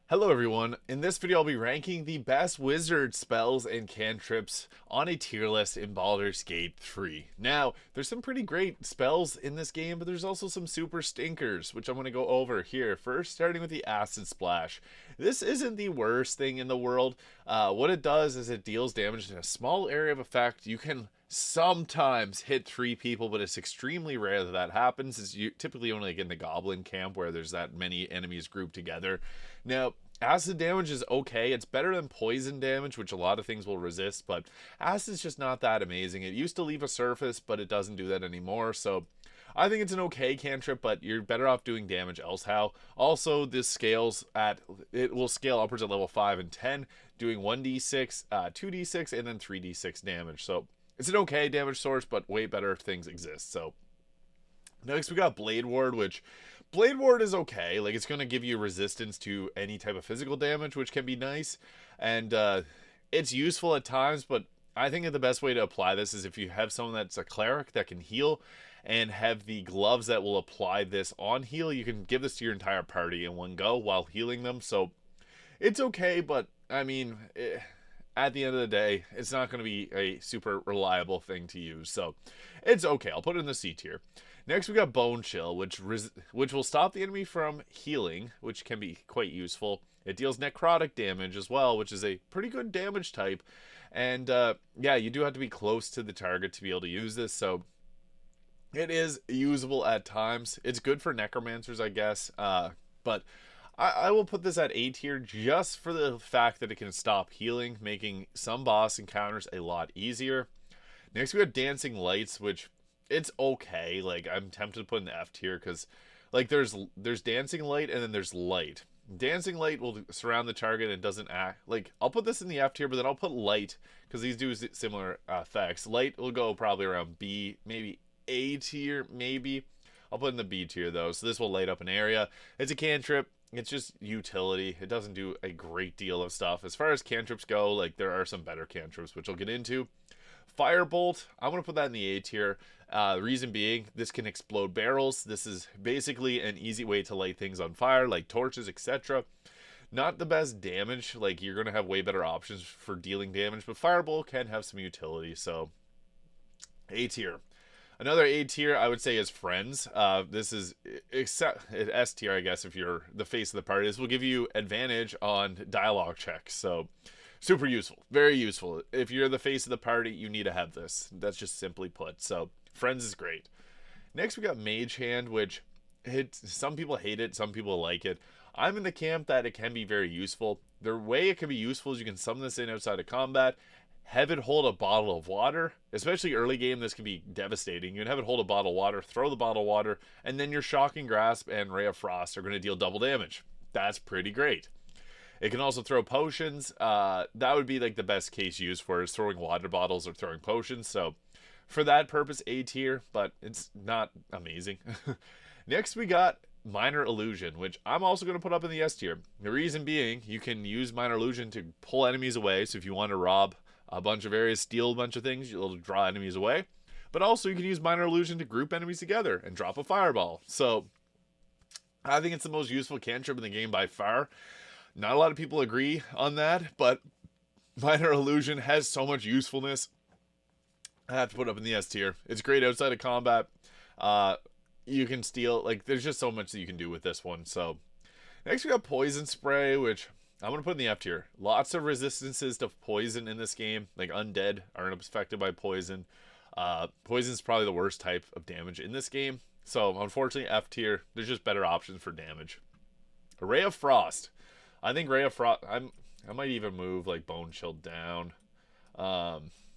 Hello everyone, in this video I'll be ranking the best wizard spells and cantrips on a tier list in Baldur's Gate 3. Now, there's some pretty great spells in this game, but there's also some super stinkers, which I'm going to go over here. First, starting with the Acid Splash. This isn't the worst thing in the world. What it does is it deals damage in a small area of effect. You can sometimes hit 3 people, but it's extremely rare that that happens. It's typically only like in the goblin camp where there's that many enemies grouped together. Now, acid damage is okay. It's better than poison damage, which a lot of things will resist, but acid's just not that amazing. It used to leave a surface, but it doesn't do that anymore, so I think it's an okay cantrip, but you're better off doing damage elsehow. Also, this scales at, it will scale upwards at level 5 and 10, doing 1d6, 2d6, and then 3d6 damage, so it's an okay damage source, but way better things exist, so next we got Blade Ward, which Blade Ward is okay. Like, it's going to give you resistance to any type of physical damage, which can be nice. And it's useful at times, but I think that the best way to apply this is if you have someone that's a cleric that can heal and have the gloves that will apply this on heal, you can give this to your entire party in one go while healing them. So it's okay, but I mean, at the end of the day, it's not going to be a super reliable thing to use. So it's okay. I'll put it in the C tier. Next, we got Bone Chill, which will stop the enemy from healing, which can be quite useful. It deals necrotic damage as well, which is a pretty good damage type. And yeah, you do have to be close to the target to be able to use this, so it is usable at times. It's good for necromancers, I guess, but I will put this at A tier just for the fact that it can stop healing, making some boss encounters a lot easier. Next, we have Dancing Lights, which it's okay. Like, I'm tempted to put in the F tier because, like, there's Dancing Light and then there's Light. Dancing Light will surround the target and doesn't act. Like, I'll put this in the F tier, but then I'll put Light because these do similar effects. Light will go probably around B, maybe A tier, maybe. I'll put in the B tier though. So this will light up an area. It's a cantrip. It's just utility. It doesn't do a great deal of stuff. As far as cantrips go, like, there are some better cantrips, which I'll get into. Firebolt, I'm going to put that in the A tier. Reason being, this can explode barrels. This is basically an easy way to light things on fire, like torches, etc. Not the best damage. Like, you're going to have way better options for dealing damage, but Firebolt can have some utility, so A tier. Another A tier, I would say, is Friends. This is S tier, I guess, if you're the face of the party. This will give you advantage on dialogue checks, so super useful, very useful. If you're the face of the party, you need to have this. That's just simply put. So Friends is great. Next, we got Mage Hand, which some people hate it, some people like it. I'm in the camp that it can be very useful. The way it can be useful is you can summon this in outside of combat, have it hold a bottle of water. Especially early game, this can be devastating. You can have it hold a bottle of water, throw the bottle of water, and then your Shocking Grasp and Ray of Frost are going to deal double damage. That's pretty great. It can also throw potions. That would be like the best case used for is throwing water bottles or throwing potions. So for that purpose, A tier, but it's not amazing. Next, we got Minor Illusion, which I'm also going to put up in the S tier. The reason being, you can use Minor Illusion to pull enemies away. So if you want to rob a bunch of areas, steal a bunch of things, you'll draw enemies away. But also, you can use Minor Illusion to group enemies together and drop a fireball. So I think it's the most useful cantrip in the game by far. Not a lot of people agree on that, but Minor Illusion has so much usefulness. I have to put it up in the S tier. It's great outside of combat. You can steal, like, there's just so much that you can do with this one. So next we got Poison Spray, which I'm going to put in the F tier. Lots of resistances to poison in this game. Like, undead aren't affected by poison. Poison is probably the worst type of damage in this game. So unfortunately, F tier. There's just better options for damage. Ray of Frost. I think Ray of Frost, I might even move like Bone Chill down.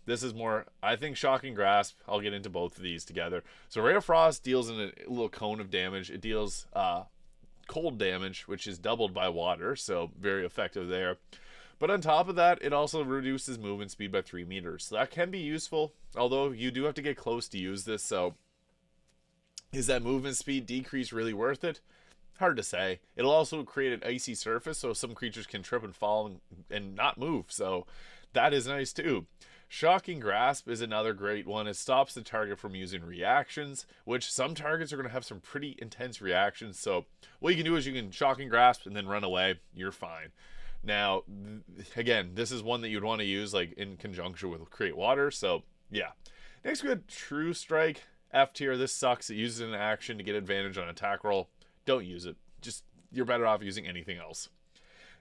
This is more, I think Shocking Grasp, I'll get into both of these together. So Ray of Frost deals in a little cone of damage. It deals cold damage, which is doubled by water, so very effective there. But on top of that, it also reduces movement speed by 3 meters. So that can be useful, although you do have to get close to use this, so is that movement speed decrease really worth it? Hard to say. It'll also create an icy surface, so some creatures can trip and fall and not move, so that is nice too. Shocking Grasp is another great one. It stops the target from using reactions, which some targets are going to have some pretty intense reactions. So what you can do is you can Shocking Grasp and then run away. You're fine. Now, again, this is one that you'd want to use like in conjunction with Create Water. So yeah. Next we have True Strike. F tier. This sucks. It uses an action to get advantage on attack roll. Don't use it. Just you're better off using anything else.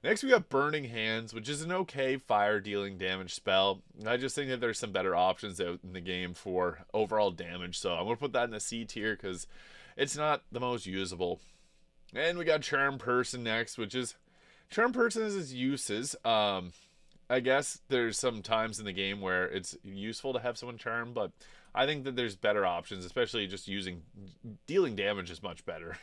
Next, we got Burning Hands, which is an okay fire dealing damage spell. I just think that there's some better options out in the game for overall damage, so I'm going to put that in the C tier because it's not the most usable. And we got Charm Person next, which is Charm Person has its uses. I guess there's some times in the game where it's useful to have someone charm, but I think that there's better options, especially just dealing damage is much better.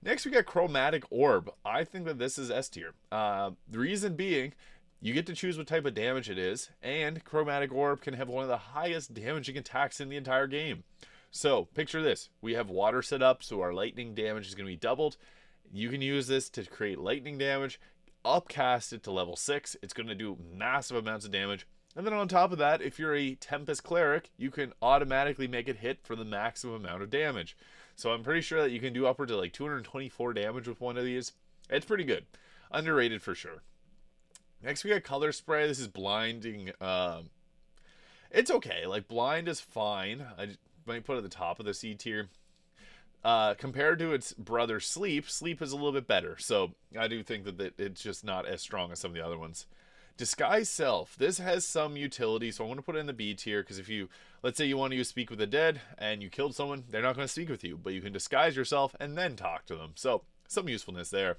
Next, we got Chromatic Orb. I think that this is S tier. The reason being, you get to choose what type of damage it is, and Chromatic Orb can have one of the highest damaging attacks in the entire game. So, picture this. We have water set up, so our lightning damage is going to be doubled. You can use this to create lightning damage, upcast it to level 6. It's going to do massive amounts of damage. And then on top of that, if you're a Tempest Cleric, you can automatically make it hit for the maximum amount of damage. So I'm pretty sure that you can do upward to like 224 damage with one of these. It's pretty good. Underrated for sure. Next we got Color Spray. This is blinding. It's okay. Like Blind is fine. I might put it at the top of the C tier. Compared to its brother Sleep, Sleep is a little bit better. So I do think that it's just not as strong as some of the other ones. Disguise Self. This has some utility, so I want to put it in the B tier because if you, let's say you want to use Speak with the Dead and you killed someone, they're not going to speak with you, but you can disguise yourself and then talk to them. So some usefulness there.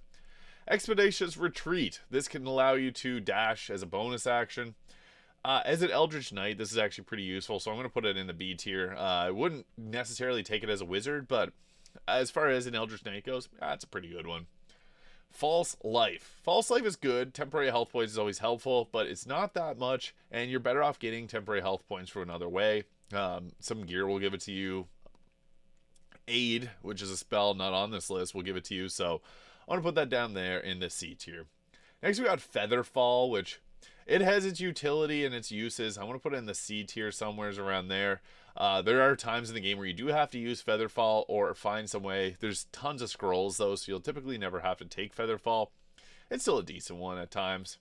Expeditious Retreat. This can allow you to dash as a bonus action. As an Eldritch Knight, this is actually pretty useful, so I'm going to put it in the B tier. I wouldn't necessarily take it as a wizard, but as far as an Eldritch Knight goes, that's a pretty good one. False Life. False Life is good. Temporary health points is always helpful, but it's not that much, and you're better off getting temporary health points from another way. Some gear will give it to you. Aid, which is a spell not on this list, will give it to you, so I want to put that down there in the C tier. Next, we got Featherfall, which it has its utility and its uses. I want to put it in the C tier somewhere around there. There are times in the game where you do have to use Featherfall or find some way. There's tons of scrolls, though, so you'll typically never have to take Featherfall. It's still a decent one at times.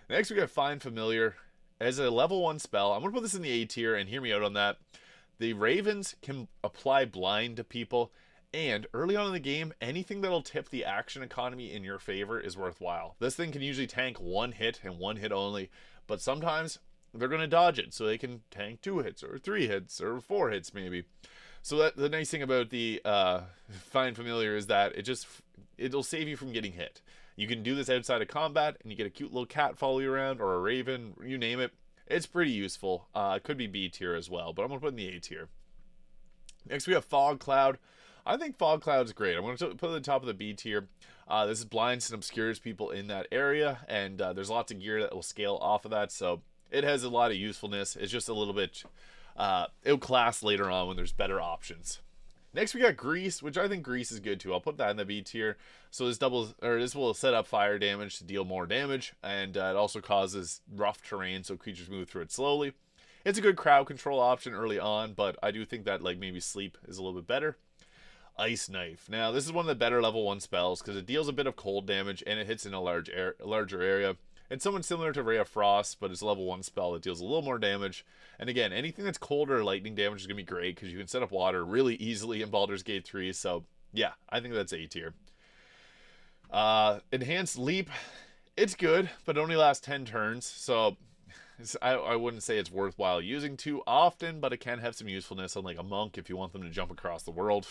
Next, we got Find Familiar. As a level 1 spell, I'm going to put this in the A tier, and hear me out on that. The Ravens can apply blind to people, and early on in the game, anything that'll tip the action economy in your favor is worthwhile. This thing can usually tank 1 hit and 1 hit only, but sometimes they're going to dodge it, so they can tank 2 hits or 3 hits or 4 hits maybe. So that the nice thing about the Find Familiar is that it'll save you from getting hit. You can do this outside of combat, and you get a cute little cat follow you around, or a raven, you name it. It's pretty useful. It could be B tier as well, but I'm going to put it in the A tier. Next, we have Fog Cloud. I think Fog Cloud's great. I'm going to put it at the top of the B tier. This is blinds and obscures people in that area, and there's lots of gear that will scale off of that, so it has a lot of usefulness. It's just a little bit outclassed later on when there's better options. Next, we got Grease, which I think Grease is good too. I'll put that in the B tier. So this will set up fire damage to deal more damage, and it also causes rough terrain, so creatures move through it slowly. It's a good crowd control option early on, but I do think that like maybe Sleep is a little bit better. Ice Knife. Now, this is one of the better level 1 spells because it deals a bit of cold damage and it hits in a larger area. It's somewhat similar to Ray of Frost, but it's a level 1 spell that deals a little more damage. And again, anything that's cold or lightning damage is going to be great because you can set up water really easily in Baldur's Gate 3. So, yeah, I think that's A tier. Enhanced Leap. It's good, but it only lasts 10 turns. So, I wouldn't say it's worthwhile using too often, but it can have some usefulness on like a monk if you want them to jump across the world.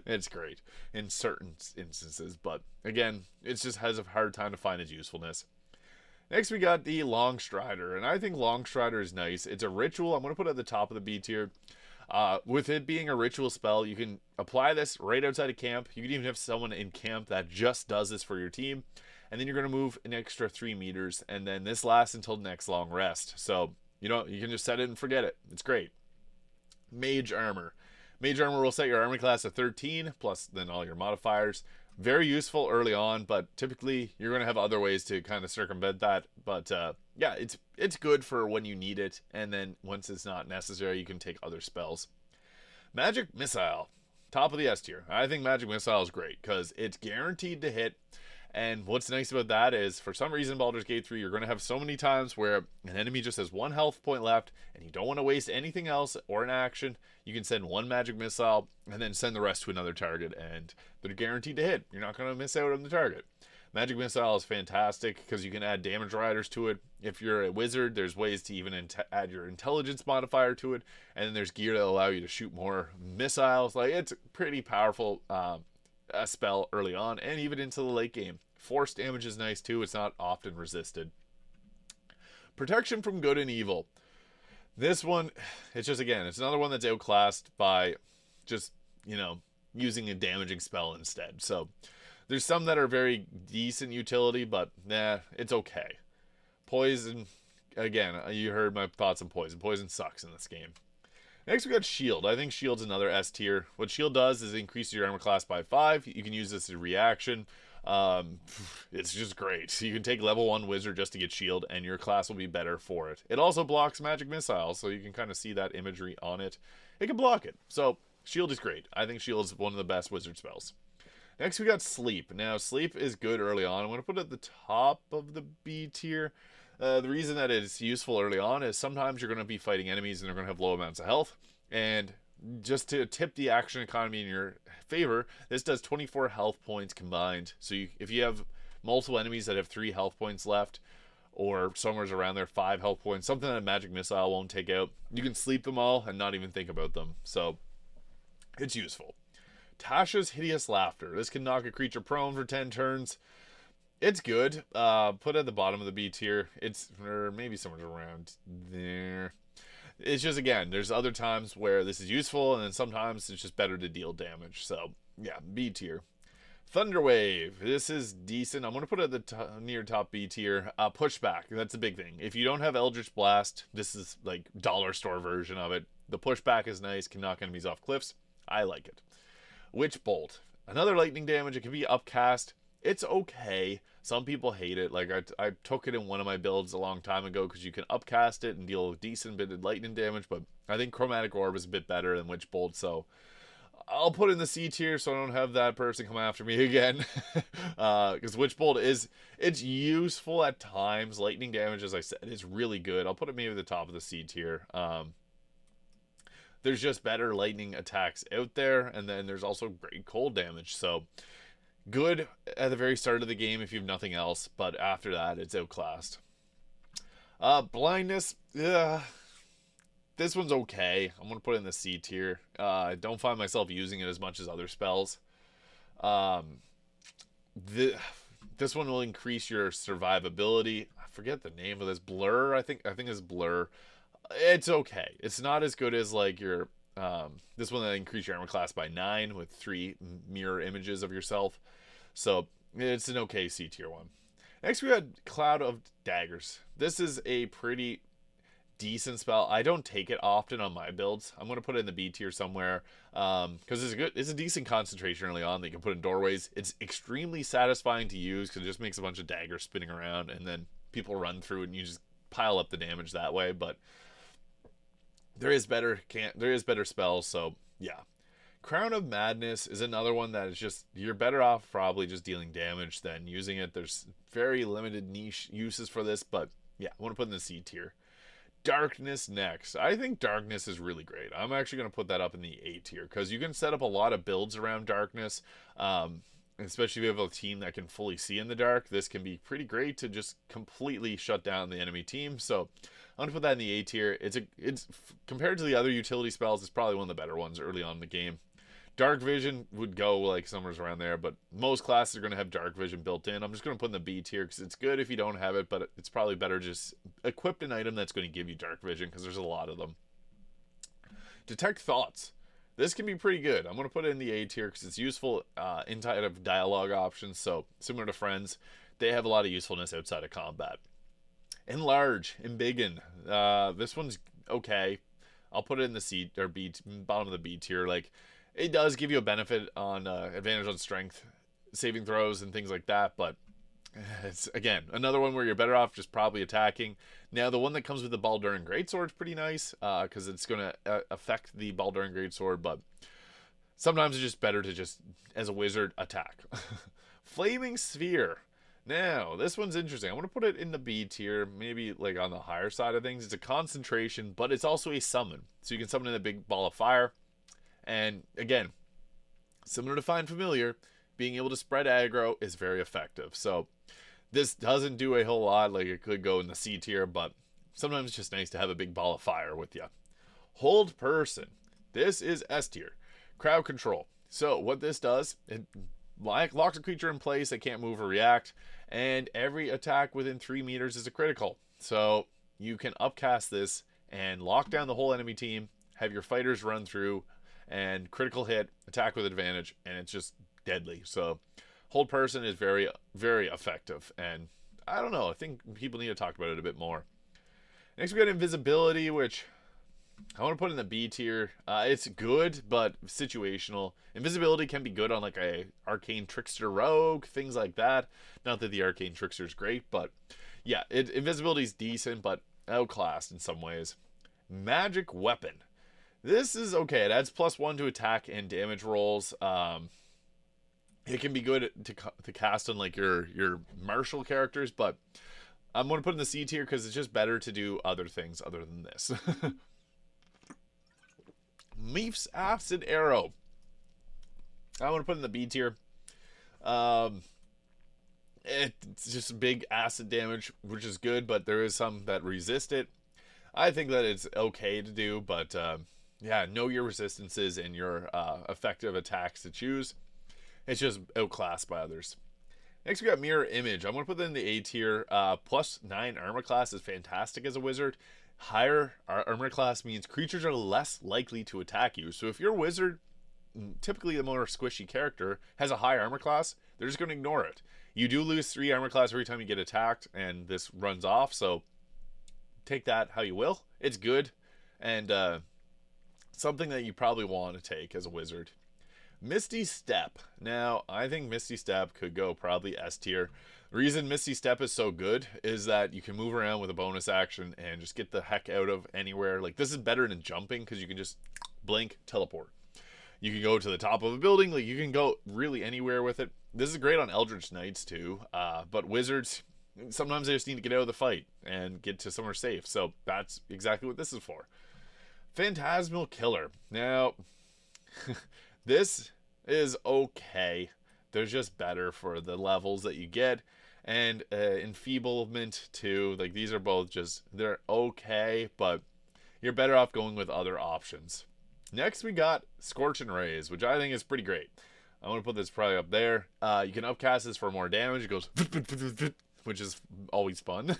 It's great in certain instances, but again, it just has a hard time to find its usefulness. Next, we got the Longstrider, and I think Longstrider is nice. It's a ritual. I'm going to put it at the top of the B tier. With it being a ritual spell, you can apply this right outside of camp. You can even have someone in camp that just does this for your team, and then you're going to move an extra 3 meters, and then this lasts until next long rest. So, you can just set it and forget it. It's great. Mage Armor. Mage Armor will set your armor class to 13, plus then all your modifiers. Very useful early on, but typically you're going to have other ways to kind of circumvent that. But yeah, it's good for when you need it, and then once it's not necessary, you can take other spells. Magic Missile, top of the S tier. I think Magic Missile is great because it's guaranteed to hit. And what's nice about that is, for some reason, Baldur's Gate 3, you're going to have so many times where an enemy just has one health point left, and you don't want to waste anything else or an action. You can send one Magic Missile, and then send the rest to another target, and they're guaranteed to hit. You're not going to miss out on the target. Magic Missile is fantastic because you can add damage riders to it. If you're a wizard, there's ways to even add your intelligence modifier to it, and then there's gear that allow you to shoot more missiles. Like, it's a pretty powerful a spell early on and even into the late game. Force damage is nice too. It's not often resisted. Protection from good and evil. This one, it's just, again, it's another one that's outclassed by just, using a damaging spell instead. So there's some that are very decent utility, but nah, it's okay. Poison, again, you heard my thoughts on Poison. Poison sucks in this game. Next, we got Shield. I think Shield's another S tier. What Shield does is increase your armor class by 5. You can use this as a reaction. It's just great. You can take level 1 Wizard just to get Shield, and your class will be better for it. It also blocks magic missiles, so you can kind of see that imagery on it. It can block it. So, Shield is great. I think Shield is one of the best Wizard spells. Next, we got Sleep. Now, Sleep is good early on. I'm going to put it at the top of the B tier. The reason that it's useful early on is sometimes you're going to be fighting enemies and they're going to have low amounts of health. And just to tip the action economy in your favor, this does 24 health points combined. So if you have multiple enemies that have 3 health points left, or somewhere's around there 5 health points, something that a magic missile won't take out, you can sleep them all and not even think about them. So it's useful. Tasha's Hideous Laughter. This can knock a creature prone for 10 turns. It's good. Put it at the bottom of the B tier. Or maybe somewhere around there. It's just, again, there's other times where this is useful, and then sometimes it's just better to deal damage. So, yeah, B tier. Thunderwave. This is decent. I'm going to put it at the near top B tier. Pushback. That's a big thing. If you don't have Eldritch Blast, this is like dollar store version of it. The pushback is nice. Can knock enemies off cliffs. I like it. Witch Bolt. Another lightning damage. It can be upcast. It's okay. Some people hate it. Like, I took it in one of my builds a long time ago because you can upcast it and deal a decent bit of lightning damage, but I think Chromatic Orb is a bit better than Witch Bolt, so I'll put it in the C tier so I don't have that person come after me again. Because Witch Bolt it's useful at times. Lightning damage, as I said, is really good. I'll put it maybe at the top of the C tier. There's just better lightning attacks out there, and then there's also great cold damage, so good at the very start of the game if you have nothing else, but after that, it's outclassed. Blindness, this one's okay. I'm going to put it in the C tier. I don't find myself using it as much as other spells. This one will increase your survivability. I forget the name of this. Blur, I think it's Blur. It's okay. It's not as good as, like, your this one that increase your armor class by 9 with 3 mirror images of yourself. So it's an okay C tier one. Next we had Cloud of Daggers. This is a pretty decent spell. I don't take it often on my builds. I'm going to put it in the B tier somewhere because it's a decent concentration early on that you can put in doorways. It's extremely satisfying to use because it just makes a bunch of daggers spinning around and then people run through it and you just pile up the damage that way. But there is better spells, so yeah. Crown of Madness is another one that is just, you're better off probably just dealing damage than using it. There's very limited niche uses for this, but yeah, I want to put in the C tier. Darkness next. I think Darkness is really great. I'm actually going to put that up in the A tier because you can set up a lot of builds around Darkness. Especially if you have a team that can fully see in the dark, this can be pretty great to just completely shut down the enemy team. So I'm gonna put that in the A tier. It's compared to the other utility spells, it's probably one of the better ones early on in the game. Dark Vision would go like somewhere around there, but most classes are gonna have Dark Vision built in. I'm just gonna put in the B tier because it's good if you don't have it, but it's probably better just equip an item that's going to give you Dark Vision because there's a lot of them. Detect Thoughts. This can be pretty good. I'm going to put it in the A tier because it's useful inside of dialogue options. So similar to Friends, they have a lot of usefulness outside of combat. Enlarge, Embiggen. This one's okay. I'll put it in the C or B, bottom of the B tier. Like, it does give you a benefit on advantage on strength saving throws and things like that. But it's, again, another one where you're better off just probably attacking. Now, the one that comes with the Baldur Greatsword is pretty nice because it's going to affect the Baldur Greatsword, but sometimes it's just better to just, as a wizard, attack. Flaming Sphere. Now, this one's interesting. I'm going to put it in the B tier, maybe like on the higher side of things. It's a concentration, but it's also a summon. So you can summon in a big ball of fire. And again, similar to Find Familiar, being able to spread aggro is very effective. So this doesn't do a whole lot. Like, it could go in the C tier, but sometimes it's just nice to have a big ball of fire with you. Hold Person. This is S tier. Crowd control. So what this does, it locks a creature in place that can't move or react, and every attack within 3 meters is a critical. So you can upcast this and lock down the whole enemy team, have your fighters run through, and critical hit, attack with advantage, and it's just deadly. So Hold Person is very, very effective, and I don't know, I think people need to talk about it a bit more. Next we got Invisibility, which I want to put in the B tier. It's good, but situational. Invisibility can be good on like a Arcane Trickster Rogue, things like that. Not that the Arcane Trickster is great, but yeah, invisibility is decent, but outclassed in some ways. Magic Weapon. This is okay. It adds +1 to attack and damage rolls. It can be good to cast on like your martial characters, but I'm going to put in the C tier because it's just better to do other things other than this. Meef's Acid Arrow. I want to put in the B tier. It's just big acid damage, which is good, but there is some that resist it. I think that it's okay to do, but yeah, know your resistances and your effective attacks to choose. It's just outclassed by others. Next, we got Mirror Image. I'm going to put that in the A tier. +9 armor class is fantastic as a wizard. Higher armor class means creatures are less likely to attack you. So if your wizard, typically the more squishy character, has a high armor class, they're just going to ignore it. You do lose 3 armor class every time you get attacked, and this runs off, so take that how you will. It's good, and something that you probably want to take as a wizard. Misty Step. Now, I think Misty Step could go probably S tier. The reason Misty Step is so good is that you can move around with a bonus action and just get the heck out of anywhere. Like, this is better than jumping because you can just blink, teleport. You can go to the top of a building. Like, you can go really anywhere with it. This is great on Eldritch Knights too, but wizards, sometimes they just need to get out of the fight and get to somewhere safe. So that's exactly what this is for. Phantasmal Killer. Now, this is okay. They're just better for the levels that you get. And Enfeeblement too. Like, these are both just, they're okay, but you're better off going with other options. Next, we got Scorching Rays, which I think is pretty great. I'm going to put this probably up there. You can upcast this for more damage. It goes, which is always fun.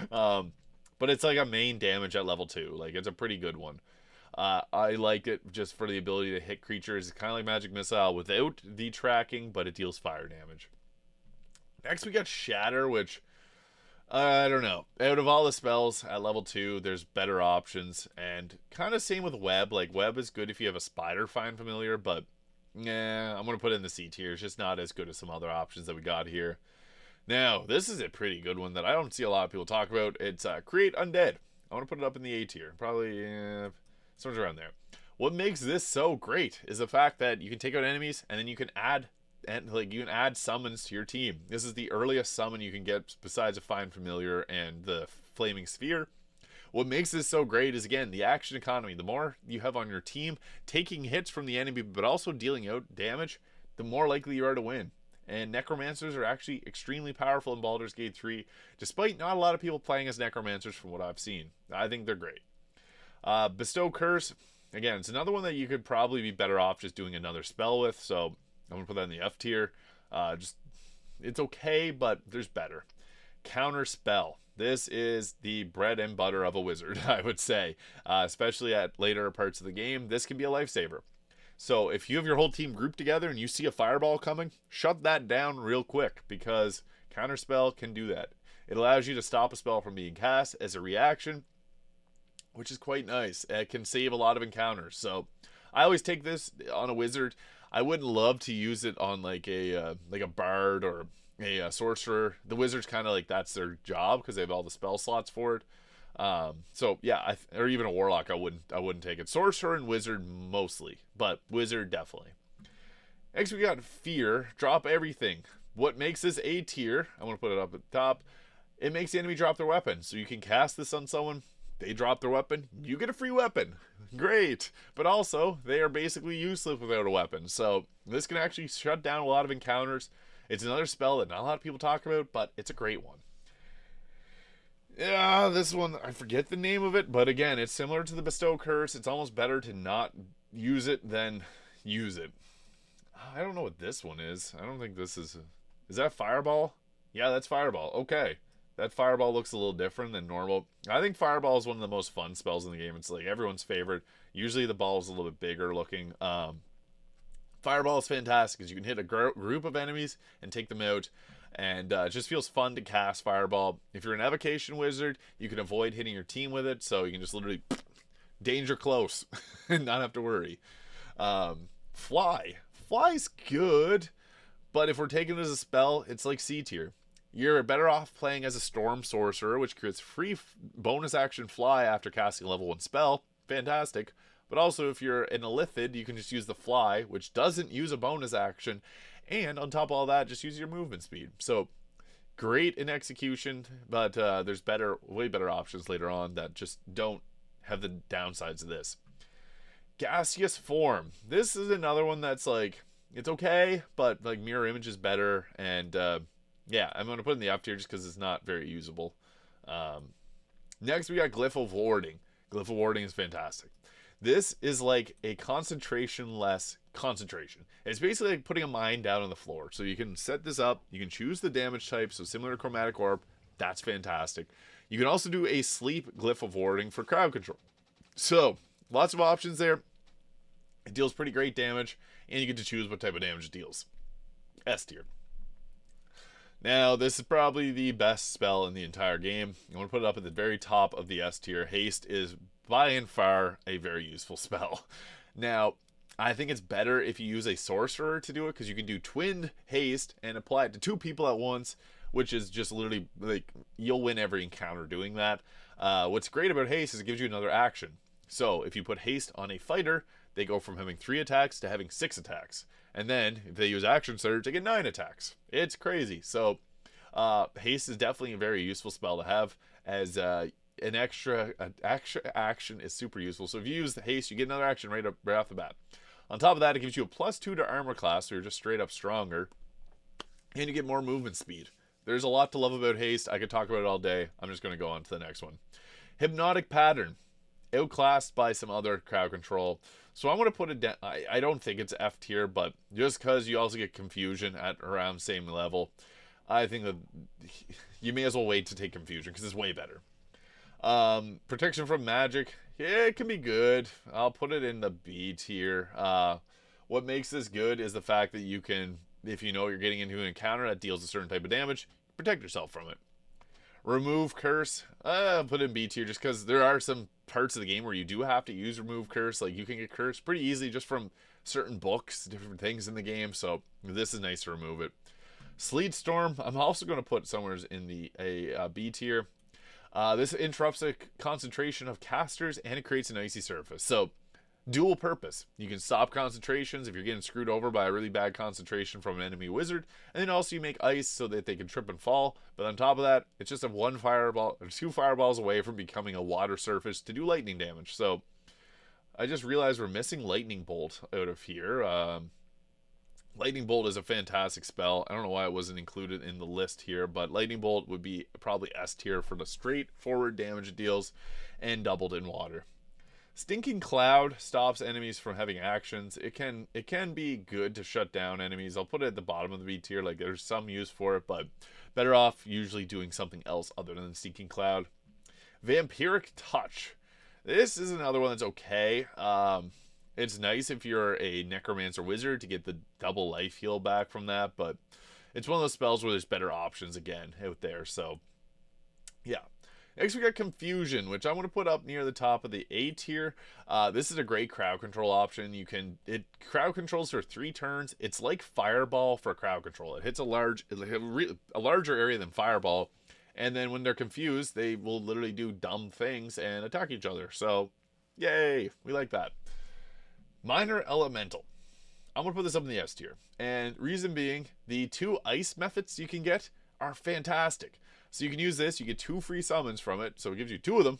But it's like a main damage at level 2. Like, it's a pretty good one. I like it just for the ability to hit creatures. It's kind of like Magic Missile without the tracking, but it deals fire damage. Next, we got Shatter, which I don't know. Out of all the spells at level 2, there's better options. And kind of same with Web. Like, Web is good if you have a Spider Find Familiar, but I'm going to put it in the C tier. It's just not as good as some other options that we got here. Now, this is a pretty good one that I don't see a lot of people talk about. It's Create Undead. I want to put it up in the A tier. Probably somewhere around there. What makes this so great is the fact that you can take out enemies and then you can add summons to your team. This is the earliest summon you can get besides a Find Familiar and the Flaming Sphere. What makes this so great is, again, the action economy. The more you have on your team taking hits from the enemy but also dealing out damage, the more likely you are to win. And Necromancers are actually extremely powerful in Baldur's Gate 3, despite not a lot of people playing as Necromancers from what I've seen. I think they're great. Bestow Curse, again, it's another one that you could probably be better off just doing another spell with, so I'm going to put that in the F tier. It's okay, but there's better. Counter Spell. This is the bread and butter of a wizard, I would say. Especially at later parts of the game, this can be a lifesaver. So if you have your whole team grouped together and you see a fireball coming, shut that down real quick, because Counterspell can do that. It allows you to stop a spell from being cast as a reaction, which is quite nice. It can save a lot of encounters. So I always take this on a wizard. I wouldn't love to use it on like a bard or a sorcerer. The wizards kind of like that's their job because they have all the spell slots for it. So yeah, or even a warlock, I wouldn't take it. Sorcerer and wizard mostly, but wizard definitely. Next we got fear. Drop everything. What makes this A tier? I want to put it up at the top. It makes the enemy drop their weapon, so you can cast this on someone. They drop their weapon, you get a free weapon. Great. But also, they are basically useless without a weapon. So this can actually shut down a lot of encounters. It's another spell that not a lot of people talk about, but it's a great one. Yeah, this one, I forget the name of it, but again, it's similar to the Bestow Curse. It's almost better to not use it than use it. I don't know what this one is. I don't think this is. Is that Fireball? Yeah, that's Fireball. Okay. That Fireball looks a little different than normal. I think Fireball is one of the most fun spells in the game. It's like everyone's favorite. Usually the ball is a little bit bigger looking. Fireball is fantastic because you can hit a group of enemies and take them out. And it just feels fun to cast Fireball. If you're an evocation wizard, you can avoid hitting your team with it. So you can just literally danger close and not have to worry. Fly. Fly's good. But if we're taking it as a spell, it's like C tier. You're better off playing as a Storm Sorcerer, which creates free bonus action fly after casting a level 1 spell. Fantastic. But also, if you're an Illithid, you can just use the fly, which doesn't use a bonus action. And on top of all that, just use your movement speed. So, great in execution, but there's way better options later on that just don't have the downsides of this. Gaseous Form. This is another one that's like, it's okay, but like Mirror Image is better, and yeah, I'm going to put it in the F tier just because it's not very usable. Next, we got Glyph of Warding. Glyph of Warding is fantastic. This is like a concentration-less concentration. It's basically like putting a mine down on the floor. So you can set this up. You can choose the damage type, so similar to Chromatic Orb. That's fantastic. You can also do a Sleep Glyph of Warding for crowd control. So, lots of options there. It deals pretty great damage, and you get to choose what type of damage it deals. S tier. Now, this is probably the best spell in the entire game. I'm going to put it up at the very top of the S tier. Haste is by and far a very useful spell. Now, I think it's better if you use a sorcerer to do it, because you can do twinned haste and apply it to 2 people at once, which is just literally like you'll win every encounter doing that. What's great about haste is it gives you another action. So if you put haste on a fighter, they go from having 3 attacks to having 6 attacks. And then if they use action surge, they get 9 attacks. It's crazy. So haste is definitely a very useful spell to have, as an extra action is super useful. So if you use the haste, you get another action right off the bat. On top of that, it gives you a +2 to armor class, so you're just straight up stronger. And you get more movement speed. There's a lot to love about haste. I could talk about it all day. I'm just going to go on to the next one. Hypnotic Pattern. Outclassed by some other crowd control. So I'm going to put it down. I don't think it's F tier, but just because you also get confusion at around same level, I think that you may as well wait to take confusion because it's way better. Protection from magic. Yeah, it can be good. I'll put it in the B tier. What makes this good is the fact that you can, if you know you're getting into an encounter that deals a certain type of damage, protect yourself from it. Remove Curse. I'll put it in B tier just because there are some parts of the game where you do have to use Remove Curse. Like you can get cursed pretty easily just from certain books, different things in the game. So this is nice to remove it. Sleet Storm. I'm also going to put somewhere in the B tier. This interrupts the concentration of casters and it creates an icy surface. So dual purpose. You can stop concentrations if you're getting screwed over by a really bad concentration from an enemy wizard, and then also you make ice so that they can trip and fall. But on top of that, it's just a 1 fireball or 2 fireballs away from becoming a water surface to do lightning damage. So I just realized we're missing Lightning Bolt out of here. Lightning Bolt is a fantastic spell. I don't know why it wasn't included in the list here, but Lightning Bolt would be probably S tier for the straightforward damage it deals and doubled in water. Stinking Cloud stops enemies from having actions. It can be good to shut down enemies. I'll put it at the bottom of the B tier. Like there's some use for it, but better off usually doing something else other than Stinking Cloud. Vampiric Touch. This is another one that's okay. It's nice if you're a Necromancer Wizard to get the double life heal back from that, but it's one of those spells where there's better options again out there. So yeah. Next, we got Confusion, which I'm going to put up near the top of the A tier. This is a great crowd control option. It crowd controls for 3 turns. It's like Fireball for crowd control. It hits a larger area than Fireball, and then when they're confused, they will literally do dumb things and attack each other. So, yay, we like that. Minor Elemental. I'm going to put this up in the S tier. And reason being, the 2 ice methods you can get are fantastic. So you can use this, you get 2 free summons from it, so it gives you 2 of them.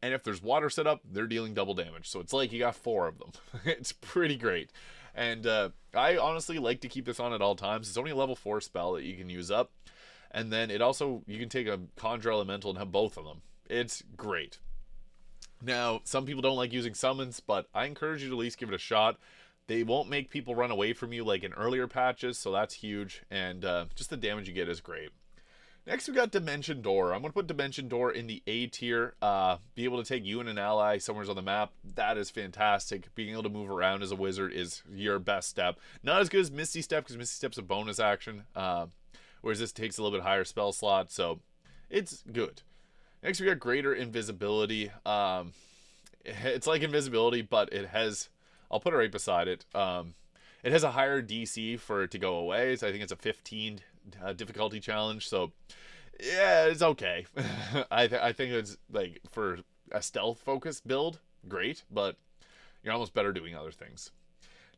And if there's water set up, they're dealing double damage. So it's like you got 4 of them. It's pretty great. And I honestly like to keep this on at all times. It's only a level 4 spell that you can use up. And then it also, you can take a Conjure Elemental and have both of them. It's great. Now, some people don't like using summons, but I encourage you to at least give it a shot. They won't make people run away from you like in earlier patches, so that's huge. And just the damage you get is great. Next, we got Dimension Door. I'm going to put Dimension Door in the A tier. Be able to take you and an ally somewhere on the map. That is fantastic. Being able to move around as a wizard is your best step. Not as good as Misty Step, because Misty Step's a bonus action. Whereas this takes a little bit higher spell slot, so it's good. Next, we got Greater Invisibility. It's like Invisibility, but it has... I'll put it right beside it. It has a higher DC for it to go away. So I think it's a 15 difficulty challenge. So yeah, it's okay. I think it's like for a stealth focused build, great, but you're almost better doing other things.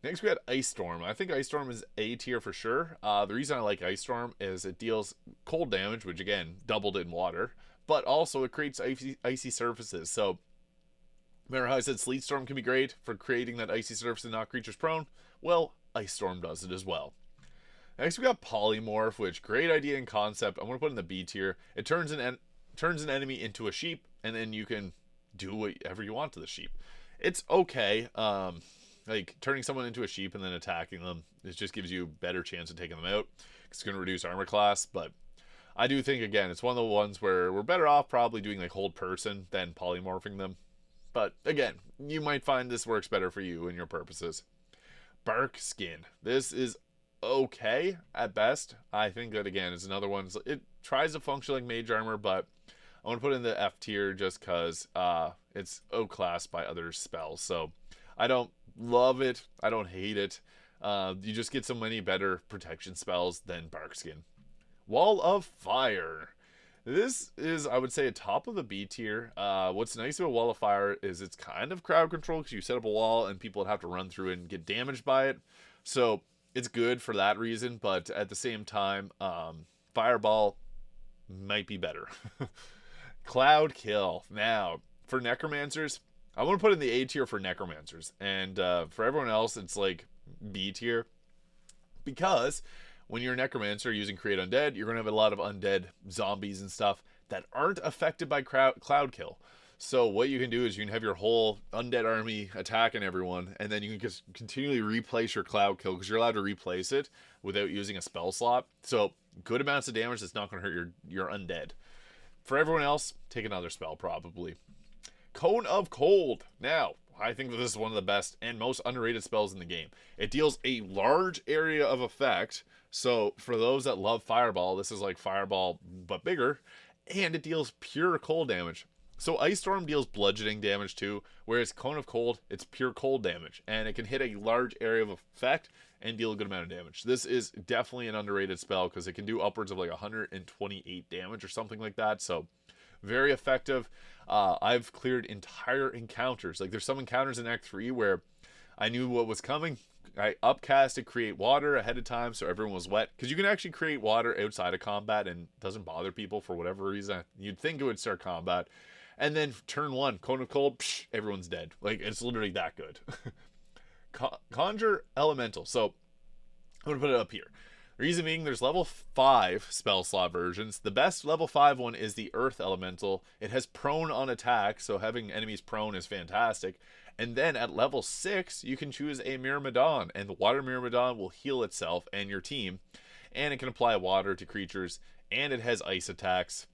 Next we got Ice Storm. I think Ice Storm is A tier for sure. The reason I like Ice Storm is it deals cold damage, which again doubled in water, but also it creates icy surfaces. So remember how I said Sleet Storm can be great for creating that icy surface and knock creatures prone? Well, Ice Storm does it as well. Next, we got Polymorph, which great idea and concept. I'm going to put in the B tier. It turns an enemy into a sheep, and then you can do whatever you want to the sheep. It's okay. Like turning someone into a sheep and then attacking them, it just gives you a better chance of taking them out. It's going to reduce armor class, but I do think, again, it's one of the ones where we're better off probably doing like hold person than polymorphing them. But again, you might find this works better for you and your purposes. Bark Skin. This is okay at best. I think that, again, is another one. It tries to function like Mage Armor, but I want to put it in the F tier just because it's outclassed by other spells. So I don't love it. I don't hate it. You just get so many better protection spells than Bark Skin. Wall of Fire. This is, I would say, a top of the B tier. What's nice about Wall of Fire is it's kind of crowd control because you set up a wall and people would have to run through it and get damaged by it. So it's good for that reason, but at the same time, Fireball might be better. Cloud Kill. Now, for Necromancers, I want to put in the A tier for Necromancers. And for everyone else, it's like B tier. Because when you're a Necromancer using Create Undead, you're going to have a lot of undead zombies and stuff that aren't affected by Cloud Kill. So what you can do is you can have your whole undead army attacking everyone, and then you can just continually replace your Cloud Kill, because you're allowed to replace it without using a spell slot. So good amounts of damage that's not going to hurt your undead. For everyone else, take another spell probably. Cone of Cold. Now, I think that this is one of the best and most underrated spells in the game. It deals a large area of effect. So for those that love Fireball, this is like Fireball but bigger, and it deals pure cold damage. So Ice Storm deals bludgeoning damage too, whereas Cone of Cold, it's pure cold damage, and it can hit a large area of effect and deal a good amount of damage. This is definitely an underrated spell because it can do upwards of like 128 damage or something like that. So very effective. I've cleared entire encounters. Like there's some encounters in Act 3 where I knew what was coming. I upcasted Create Water ahead of time so everyone was wet. Because you can actually create water outside of combat and it doesn't bother people for whatever reason. You'd think it would start combat. And then turn 1, Cone of Cold, everyone's dead. Like, it's literally that good. Conjure Elemental. So, I'm going to put it up here. Reason being, there's level 5 spell slot versions. The best level 5 one is the Earth Elemental. It has prone on attack, so having enemies prone is fantastic. And then at level 6, you can choose a Myrmidon, and the Water Myrmidon will heal itself and your team. And it can apply water to creatures, and it has ice attacks.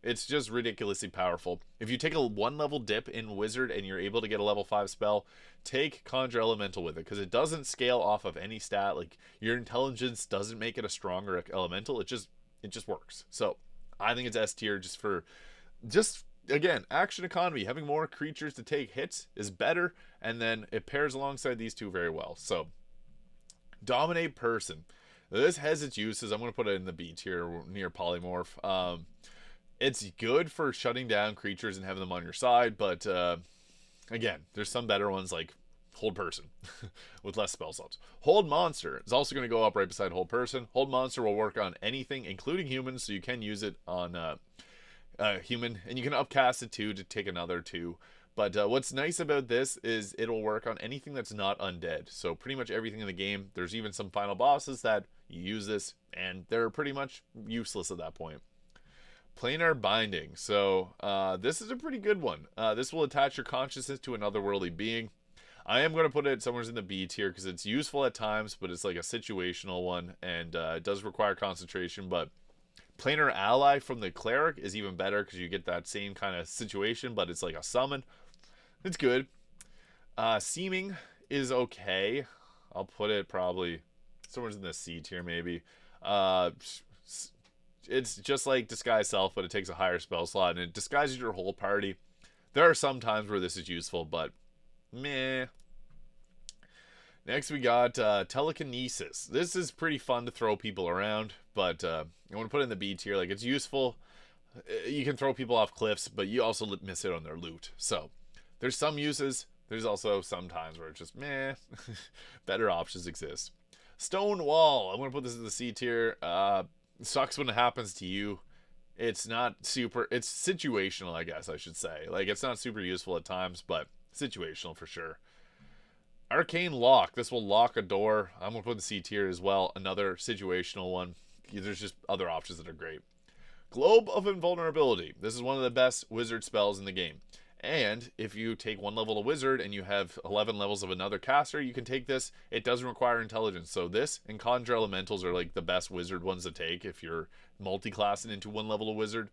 It's just ridiculously powerful. If you take a 1 level dip in Wizard and you're able to get a level 5 spell, take Conjure Elemental with it, because it doesn't scale off of any stat. Like, your intelligence doesn't make it a stronger elemental. It just works. So I think it's S tier just Again, action economy, having more creatures to take hits is better, and then it pairs alongside these two very well. So, dominate person. This has its uses. I'm going to put it in the B tier near polymorph. It's good for shutting down creatures and having them on your side, but again, there's some better ones like hold person with less spell slots. Hold monster is also going to go up right beside hold person. Hold monster will work on anything, including humans, so you can use it on human, and you can upcast it too to take another two. But what's nice about this is it'll work on anything that's not undead. So pretty much everything in the game. There's even some final bosses that you use this, and they're pretty much useless at that point. Planar binding. So this is a pretty good one. This will attach your consciousness to another worldly being. I am going to put it somewhere in the B tier because it's useful at times, but it's like a situational one, and it does require concentration. But planar ally from the cleric is even better because you get that same kind of situation, but it's like a summon. It's good. Seeming is okay. I'll put it probably somewhere in the C tier maybe. It's just like disguise self, but it takes a higher spell slot and it disguises your whole party. There are some times where this is useful, but meh. Next we got telekinesis. This is pretty fun to throw people around, but I want to put it in the B tier. Like, it's useful. You can throw people off cliffs, but you also miss it on their loot. So there's some uses. There's also some times where it's just meh. Better options exist. Stone wall. I'm going to put this in the C tier. Sucks when it happens to you. It's not super. It's situational, I guess I should say. Like, it's not super useful at times, but situational for sure. Arcane lock. This will lock a door. I'm going to put the C tier as well. Another situational one. There's just other options that are great. Globe of Invulnerability. This is one of the best wizard spells in the game. And if you take one level of wizard and you have 11 levels of another caster, you can take this. It doesn't require intelligence. So this and conjure elementals are like the best wizard ones to take if you're multi-classing into one level of wizard.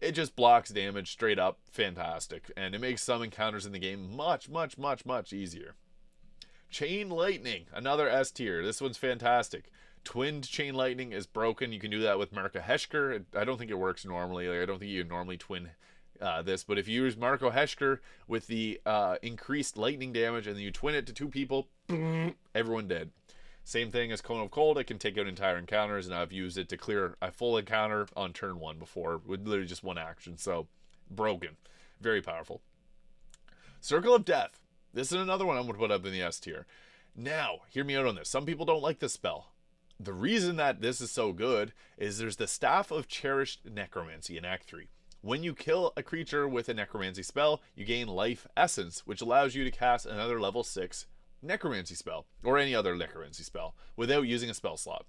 It just blocks damage straight up. Fantastic. And it makes some encounters in the game much, much, much, much easier. Chain Lightning, another S tier. This one's fantastic. Twinned Chain Lightning is broken. You can do that with Marco Heschker. I don't think it works normally. Like, I don't think you normally twin this, but if you use Marco Heschker with the increased lightning damage and then you twin it to two people, everyone dead. Same thing as Cone of Cold. It can take out entire encounters, and I've used it to clear a full encounter on turn one before with literally just one action. So, broken. Very powerful. Circle of Death. This is another one I'm going to put up in the S tier. Now, hear me out on this. Some people don't like this spell. The reason that this is so good is there's the Staff of Cherished Necromancy in Act 3. When you kill a creature with a necromancy spell, you gain life essence, which allows you to cast another level 6 necromancy spell, or any other necromancy spell, without using a spell slot.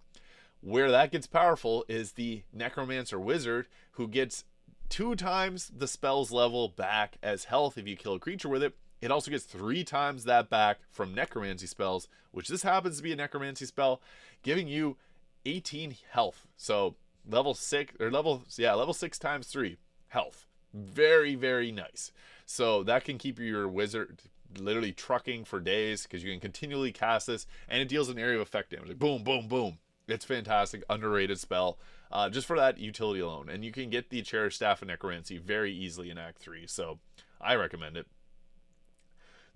Where that gets powerful is the necromancer wizard, who gets 2 times the spell's level back as health if you kill a creature with it. It also gets 3 times that back from necromancy spells, which this happens to be a necromancy spell, giving you 18 health. So level 6 times 3 health. Very, very nice. So that can keep your wizard literally trucking for days because you can continually cast this, and it deals an area of effect damage. Like boom, boom, boom. It's fantastic. Underrated spell. Just for that utility alone. And you can get the Cherished Staff of Necromancy very easily in Act 3. So I recommend it.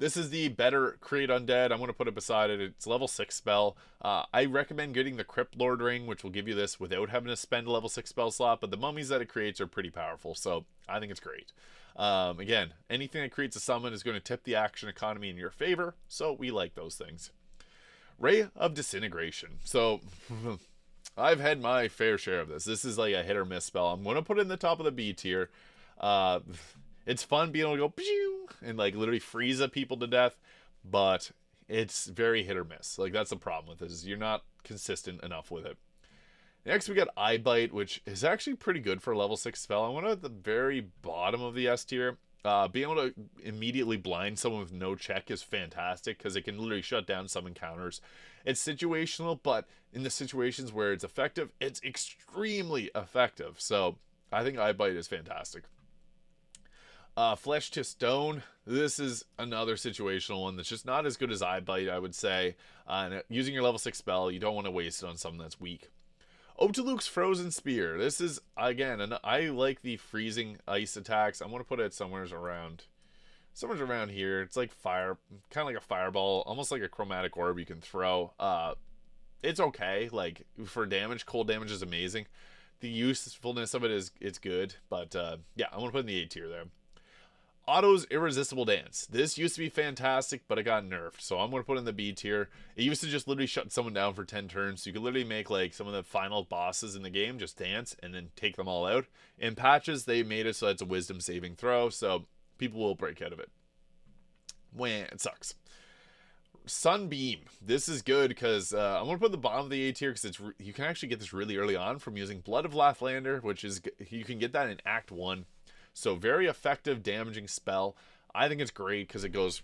This is the better Create Undead. I'm going to put it beside it. It's level 6 spell. I recommend getting the Crypt Lord Ring, which will give you this without having to spend a level 6 spell slot, but the mummies that it creates are pretty powerful, so I think it's great. Again, anything that creates a summon is going to tip the action economy in your favor, so we like those things. Ray of Disintegration. So, I've had my fair share of this. This is like a hit or miss spell. I'm going to put it in the top of the B tier. It's fun being able to go pew and like literally freeze up people to death, but it's very hit or miss. Like, that's the problem with this, is you're not consistent enough with it. Next we got Eye Bite, which is actually pretty good for a level 6 spell. I want to at the very bottom of the S tier. Being able to immediately blind someone with no check is fantastic because it can literally shut down some encounters. It's situational, but in the situations where it's effective, it's extremely effective. So I think Eye Bite is fantastic. Flesh to Stone. This is another situational one that's just not as good as Eye Bite, I would say. And using your level 6 spell, you don't want to waste it on something that's weak. Luke's Frozen Spear. This is, again, and I like the freezing ice attacks. I'm going to put it somewhere's around here. It's like fire, kind of like a fireball, almost like a chromatic orb you can throw. It's okay. Like, for damage, cold damage is amazing. The usefulness of it is, it's good. But, yeah, I'm going to put it in the A tier there. Otto's Irresistible Dance. This used to be fantastic, but it got nerfed. So I'm going to put it in the B tier. It used to just literally shut someone down for 10 turns. So you could literally make like some of the final bosses in the game just dance and then take them all out. In patches, they made it so it's a wisdom saving throw. So people will break out of it. When it sucks. Sunbeam. This is good because I'm going to put the bottom of the A tier because you can actually get this really early on from using Blood of Lathlander, which is, you can get that in Act 1. So very effective damaging spell. I think it's great because it goes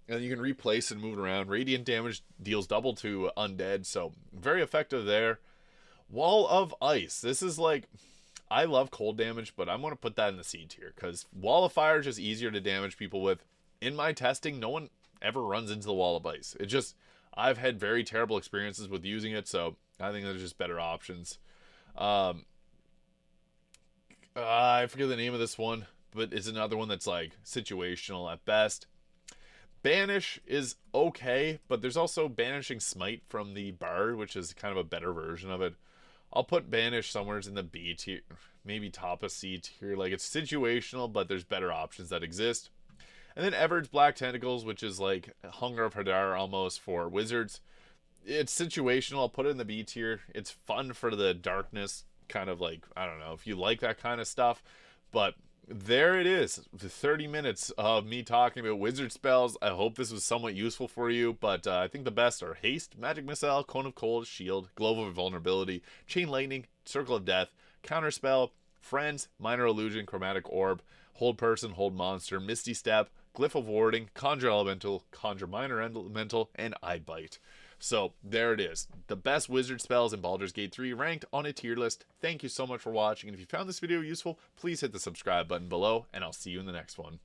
and you can replace and move it around. Radiant damage deals double to undead, so very effective there. Wall of Ice. This is like, I love cold damage, but I'm going to put that in the C tier because Wall of Fire is just easier to damage people with. In my testing, no one ever runs into the Wall of Ice. It just, I've had very terrible experiences with using it, so I think there's just better options. I forget the name of this one, but it's another one that's like situational at best. Banish is okay, but there's also Banishing Smite from the Bard, which is kind of a better version of it. I'll put Banish somewhere in the B tier, maybe top of C tier. Like, it's situational, but there's better options that exist. And then Everard's Black Tentacles, which is like Hunger of Hadar almost for wizards. It's situational. I'll put it in the B tier. It's fun for the darkness, kind of like, I don't know if you like that kind of stuff, but there it is, the 30 minutes of me talking about wizard spells. I hope this was somewhat useful for you, but I think the best are Haste, Magic Missile, Cone of Cold, Shield, Glove of Invulnerability, Chain Lightning, Circle of Death, Counterspell, Friends, Minor Illusion, Chromatic Orb, Hold Person, Hold Monster, Misty Step, Glyph of Warding, Conjure Elemental, Conjure Minor Elemental, and Eye Bite. So there it is. The best wizard spells in Baldur's Gate 3 ranked on a tier list. Thank you so much for watching. And if you found this video useful, please hit the subscribe button below, and I'll see you in the next one.